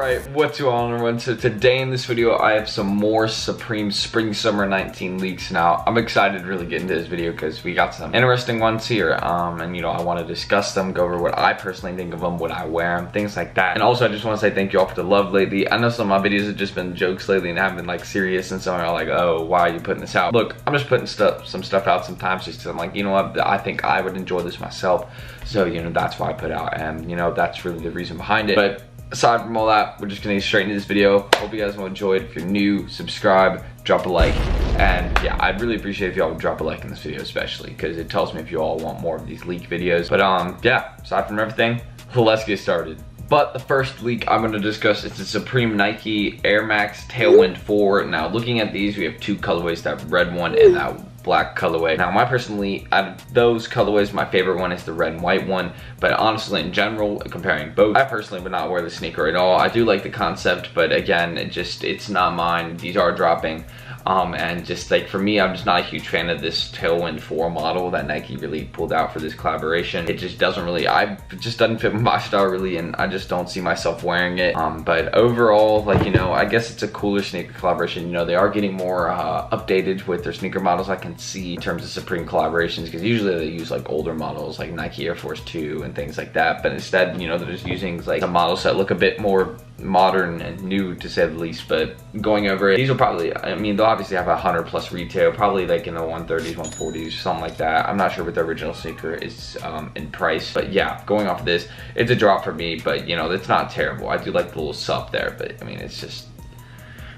Alright, what's going on everyone? So today in this video I have some more Supreme Spring Summer 19 leaks. Now I'm excited to really get into this video because we got some interesting ones here, and you know, I want to discuss them, go over what I personally think of them, would I wear them, things like that. And also I just want to say thank you all for the love lately. I know some of my videos have just been jokes lately and haven't been like serious, and some are like, oh, why are you putting this out? Look, I'm just putting some stuff out sometimes just because I'm like, you know what, I think I would enjoy this myself, so you know, that's why I put it out, and you know, that's really the reason behind it. But aside from all that, we're just gonna get straight into this video. Hope you guys will enjoy it. If you're new, subscribe, drop a like, and yeah, I'd really appreciate if y'all would drop a like in this video, especially because it tells me if you all want more of these leak videos. But yeah, aside from everything, let's get started. But the first leak I'm going to discuss is the Supreme Nike Air Max Tailwind 4. Now looking at these, we have two colorways, that red one and that black colorway. Now personally, out of those colorways, my favorite one is the red and white one, but honestly in general, comparing both, I personally would not wear the sneaker at all. I do like the concept, but again, it's not mine. These are dropping. And just like for me, I'm just not a huge fan of this Tailwind 4 model that Nike really pulled out for this collaboration. It just doesn't really, it just doesn't fit my style really, and I just don't see myself wearing it. But overall, like, you know, I guess it's a cooler sneaker collaboration. You know, they are getting more updated with their sneaker models, I can see, in terms of Supreme collaborations, because usually they use like older models like Nike Air Force 2 and things like that, but instead, you know, they're just using like some models that look a bit more modern and new, to say the least. But going over it, these will probably, I mean, they'll obviously have 100+ retail, probably like in the 130s, 140s, something like that. I'm not sure what the original sneaker is in price, but yeah, going off of this, it's a drop for me, but you know, it's not terrible. I do like the little sup there, but I mean, it's just,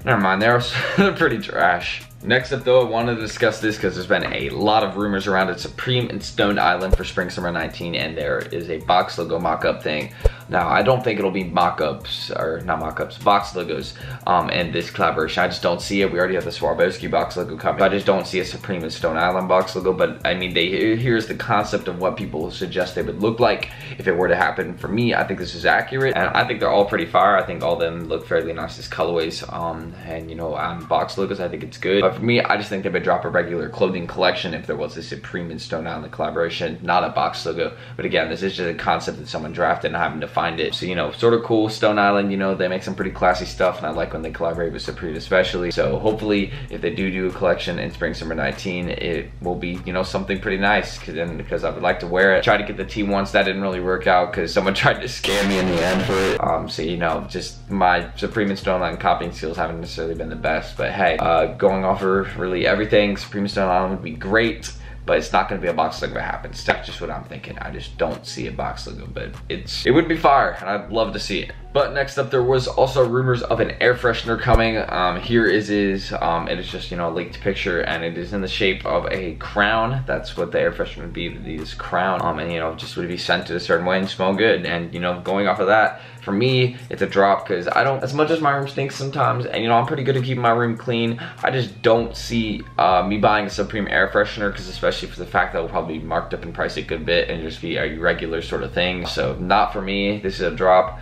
never mind, they're pretty trash. Next up though, I wanted to discuss this because there's been a lot of rumors around it. Supreme and Stone Island for Spring Summer 19, and there is a box logo mock-up thing. Now, I don't think it'll be mock-ups, or not mock-ups, box logos in this collaboration. I just don't see it. We already have the Swarovski box logo coming. I just don't see a Supreme and Stone Island box logo, but I mean, here's the concept of what people suggest they would look like if it were to happen. For me, I think this is accurate, and I think they're all pretty fire. I think all of them look fairly nice as colorways, and you know, box logos, I think it's good. But for me, I just think they would drop a regular clothing collection if there was a Supreme and Stone Island collaboration, not a box logo. But again, this is just a concept that someone drafted and having to find it. So, you know, sort of cool. Stone Island, you know, they make some pretty classy stuff, and I like when they collaborate with Supreme especially. So hopefully, if they do a collection in Spring Summer 19, it will be, you know, something pretty nice, because I would like to wear it. Tried to get the T once, that didn't really work out because someone tried to scam me in the end for it. So, you know, just my Supreme and Stone Island copying skills haven't necessarily been the best. But hey, going off of really everything, Supreme and Stone Island would be great, but it's not going to be a box logo if it happens. That's just what I'm thinking. I just don't see a box logo, but it would be fire, and I'd love to see it. But next up, there was also rumors of an air freshener coming. Here it is. It is just, you know, a leaked picture, and it is in the shape of a crown. That's what the air freshener would be, this crown. And you know, just would be scented a certain way and smell good. And you know, going off of that, for me, it's a drop, because I don't, as much as my room stinks sometimes, and you know, I'm pretty good at keeping my room clean, I just don't see me buying a Supreme air freshener, because especially for the fact that it will probably be marked up in price a good bit and just be a regular sort of thing. So not for me. This is a drop.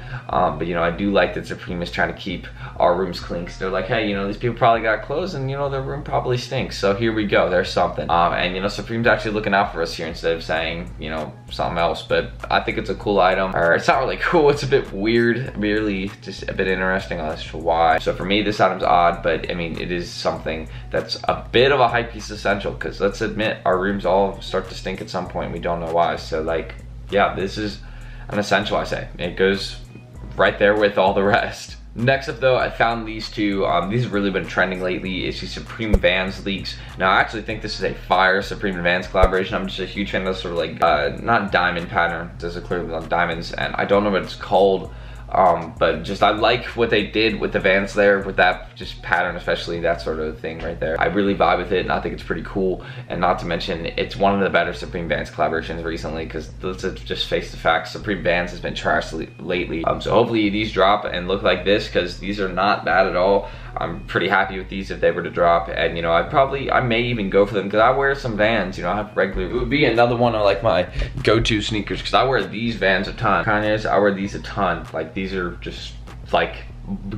But you know, I do like that Supreme is trying to keep our rooms clean, because they're like, hey, you know, these people probably got clothes, and you know, their room probably stinks. So here we go. There's something. And you know, Supreme's actually looking out for us here instead of saying, you know, something else. But I think it's a cool item. Or it's not really cool. It's a bit weird, merely just a bit interesting as to why. So for me, this item's odd, but I mean, it is something that's a bit of a hype piece essential, because let's admit, our rooms all start to stink at some point. We don't know why. So like, yeah, this is an essential, I say. It goes right there with all the rest. Next up though, I found these two. These have really been trending lately. It's the Supreme Vans leaks. Now I actually think this is a fire Supreme and Vans collaboration. I'm just a huge fan of this sort of like, not diamond pattern. There's a clearly on diamonds, and I don't know what it's called. But just, I like what they did with the Vans there, with that just pattern, especially that sort of thing right there. I really vibe with it, and I think it's pretty cool. And not to mention, it's one of the better Supreme Vans collaborations recently, because let's just face the facts, Supreme Vans has been trash lately. So hopefully these drop and look like this, because these are not bad at all. I'm pretty happy with these if they were to drop, and you know, I may even go for them, because I wear some Vans, you know, I have regular, it would be another one of like my go-to sneakers, because I wear these Vans a ton. Kanye's, I wear these a ton. Like, these are just like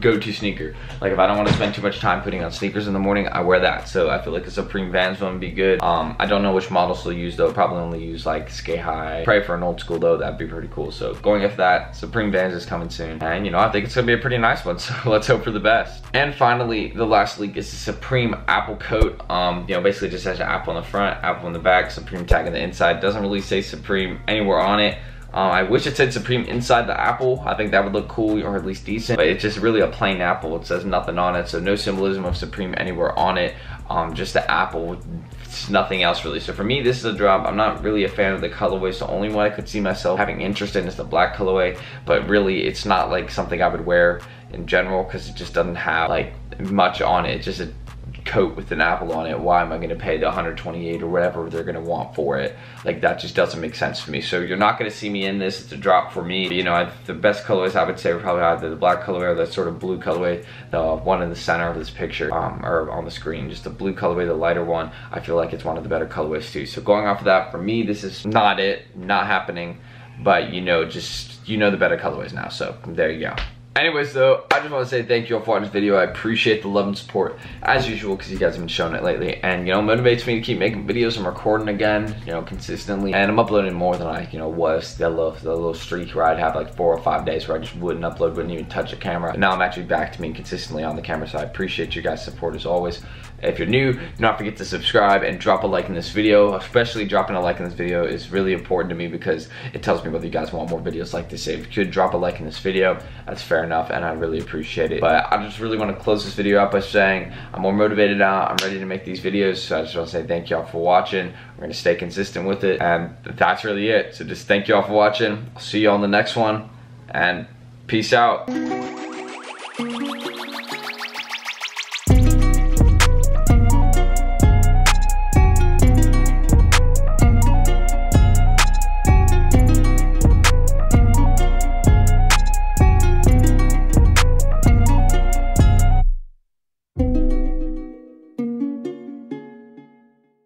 go-to sneaker. Like if I don't want to spend too much time putting on sneakers in the morning, I wear that. So I feel like a Supreme Vans one would be good. I don't know which models they'll use though. Probably only use like Skate High. Pray for an old school though, that'd be pretty cool. So going after that, Supreme Vans is coming soon. And you know, I think it's gonna be a pretty nice one. So let's hope for the best. And finally, the last leak is the Supreme Apple coat. You know, basically just has an apple on the front, apple on the back, Supreme tag on the inside. Doesn't really say Supreme anywhere on it. I wish it said Supreme inside the apple. I think that would look cool, or at least decent. But it's just really a plain apple. It says nothing on it, so no symbolism of Supreme anywhere on it. Just the apple, it's nothing else really. So for me, this is a drop. I'm not really a fan of the colorway, so only one I could see myself having interest in is the black colorway. But really, it's not like something I would wear in general because it just doesn't have like much on it. It's just a coat with an apple on it. Why am I going to pay the 128 or whatever they're going to want for it? Like that just doesn't make sense to me. So you're not going to see me in this. It's a drop for me. You know, the best colorways I would say are probably either the black colorway or the sort of blue colorway, the one in the center of this picture, or on the screen. Just the blue colorway, the lighter one. I feel like it's one of the better colorways too. So going off of that, for me, this is not it, not happening. But you know, just you know the better colorways now. So there you go. Anyways though, I just want to say thank you all for watching this video. I appreciate the love and support as usual because you guys have been showing it lately, and you know, motivates me to keep making videos. I'm recording again, you know, consistently, and I'm uploading more than I, you know, was the little streak where I'd have like 4 or 5 days where I just wouldn't upload, wouldn't even touch a camera. But now I'm actually back to being consistently on the camera, so I appreciate you guys' support as always. If you're new, do not forget to subscribe and drop a like in this video. Especially dropping a like in this video is really important to me because it tells me whether you guys want more videos like this. If you could drop a like in this video, that's fair enough, and I really appreciate it. But I just really want to close this video up by saying I'm more motivated now. I'm ready to make these videos, so I just want to say thank y'all for watching. We're going to stay consistent with it, and that's really it. So just thank y'all for watching. I'll see you on the next one, and peace out.